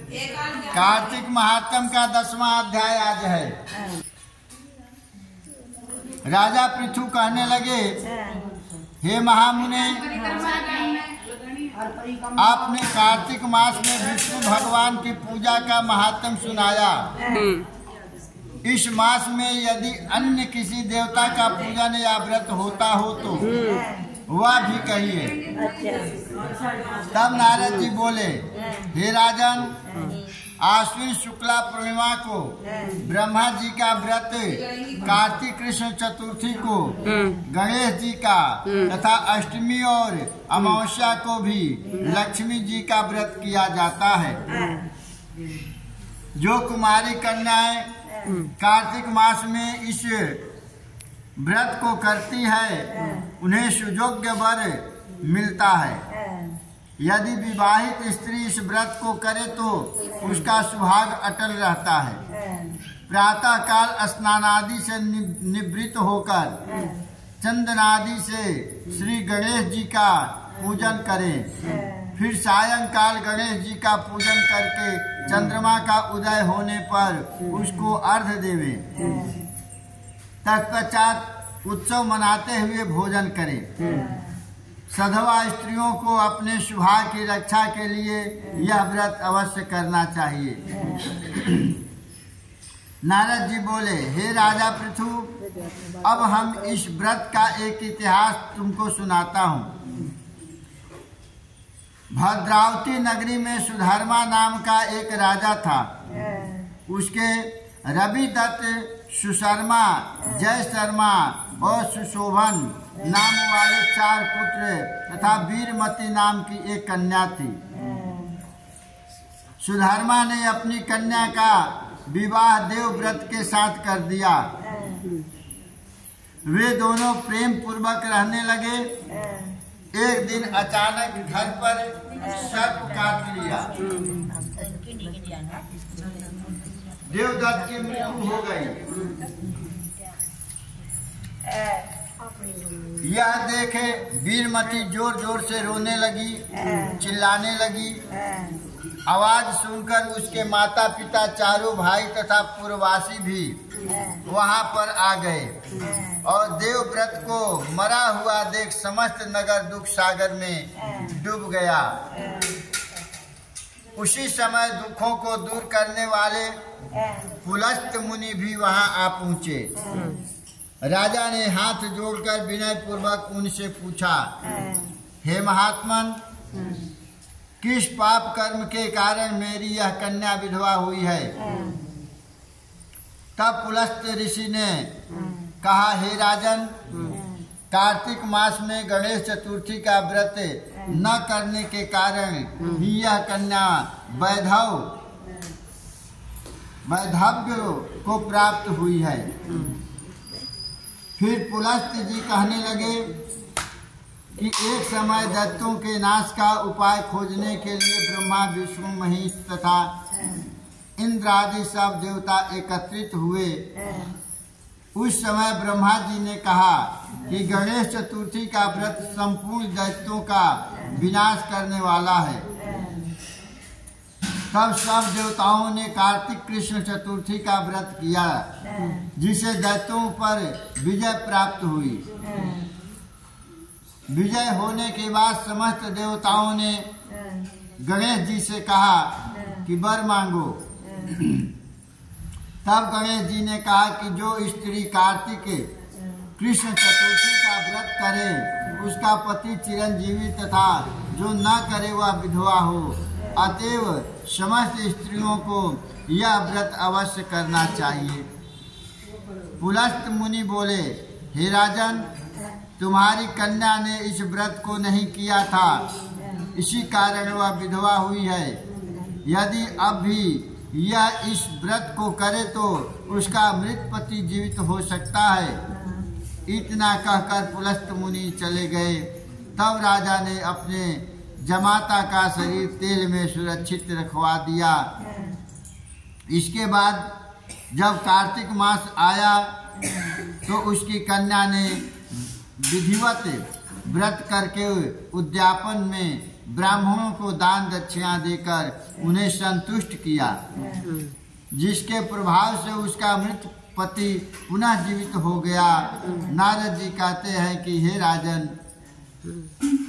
कार्तिक महात्म का 10वां अध्याय आज है। राजा पृथु कहने लगे, हे महामुने, आपने कार्तिक मास में विष्णु भगवान की पूजा का महात्म सुनाया। इस मास में यदि अन्य किसी देवता का पूजन या व्रत होता हो तो वह भी कहिए। तब नारद जी बोले, हे राजन, आश्विन शुक्ला पूर्णिमा को ब्रह्मा जी का व्रत, कार्तिक कृष्ण चतुर्थी को गणेश जी का तथा अष्टमी और अमावस्या को भी लक्ष्मी जी का व्रत किया जाता है। जो कुमारी कन्याएं कार्तिक मास में इस व्रत को करती है उन्हें सुयोग्य वर मिलता है। यदि विवाहित स्त्री इस व्रत को करे तो उसका सुहाग अटल रहता है। प्रातः काल स्नानादि से निवृत्त होकर चंदनादि से श्री गणेश जी का पूजन करें। फिर सायंकाल गणेश जी का पूजन करके चंद्रमा का उदय होने पर उसको अर्घ्य देवें। तत्पश्चात उत्सव मनाते हुए भोजन करें। सधवा स्त्रियों को अपने सुहाग की रक्षा के लिए यह व्रत अवश्य करना चाहिए। नारद जी बोले, हे राजा पृथु, अब हम इस व्रत का एक इतिहास तुमको सुनाता हूँ। भद्रावती नगरी में सुधर्मा नाम का एक राजा था। उसके रविदत्त, सुशर्मा, जय शर्मा और सुशोभन नाम वाले 4 पुत्र तथा वीरमती नाम की एक कन्या थी। सुधर्मा ने अपनी कन्या का विवाह देवव्रत के साथ कर दिया। वे दोनों प्रेम पूर्वक रहने लगे। एक दिन अचानक घर पर सर्प काट लिया। देवदत्त की मृत्यु हो गई। यह देखे वीरमती जोर जोर से रोने लगी, चिल्लाने लगी। आवाज सुनकर उसके माता पिता, चारों भाई तथा पूर्ववासी भी वहां पर आ गए और देवव्रत को मरा हुआ देख समस्त नगर दुख सागर में डूब गया। उसी समय दुखों को दूर करने वाले पुलस्त मुनि भी वहां आ पहुँचे। राजा ने हाथ जोड़कर विनय पूर्वक उनसे पूछा, हे महात्मन, किस पाप कर्म के कारण मेरी यह कन्या विधवा हुई है? तब पुलस्त ऋषि ने कहा, हे राजन, कार्तिक मास में गणेश चतुर्थी का व्रत न करने के कारण ही यह कन्या वैधव्य को प्राप्त हुई है। फिर पुलस्त जी कहने लगे कि एक समय दैत्यों के नाश का उपाय खोजने के लिए ब्रह्मा, विष्णु, महेश तथा इंद्र आदि सब देवता एकत्रित हुए। उस समय ब्रह्मा जी ने कहा कि गणेश चतुर्थी का व्रत संपूर्ण दैत्यों का विनाश करने वाला है। तब सब देवताओं ने कार्तिक कृष्ण चतुर्थी का व्रत किया, जिसे दैत्यों पर विजय प्राप्त हुई। विजय होने के बाद समस्त देवताओं ने गणेश जी से कहा कि वर मांगो। तब गणेश जी ने कहा कि जो स्त्री कार्तिक कृष्ण चतुर्थी का व्रत करे उसका पति चिरंजीवी तथा जो न करे वह विधवा हो। अतएव समस्त स्त्रियों को यह व्रत अवश्य करना चाहिए। पुलस्त मुनि बोले, हे राजन, तुम्हारी कन्या ने इस व्रत को नहीं किया था, इसी कारण वह विधवा हुई है। यदि अब भी यह इस व्रत को करे तो उसका मृत पति जीवित हो सकता है। इतना कहकर पुलस्त मुनि चले गए। तब राजा ने अपने जमाता का शरीर तेल में सुरक्षित रखवा दिया। इसके बाद जब कार्तिक मास आया तो उसकी कन्या ने विधिवत व्रत करके उद्यापन में ब्राह्मणों को दान दक्षिणा देकर उन्हें संतुष्ट किया, जिसके प्रभाव से उसका मृत पति पुनः जीवित हो गया। नारद जी कहते हैं कि हे राजन,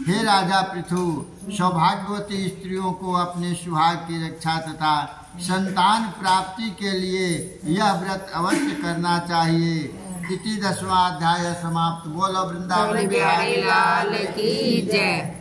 हे राजा पृथु, सौभाग्यवती स्त्रियों को अपने सुहाग की रक्षा तथा संतान प्राप्ति के लिए यह व्रत अवश्य करना चाहिए। इति 10वां अध्याय समाप्त। बोलो वृंदावन बिहारी लाल की जय।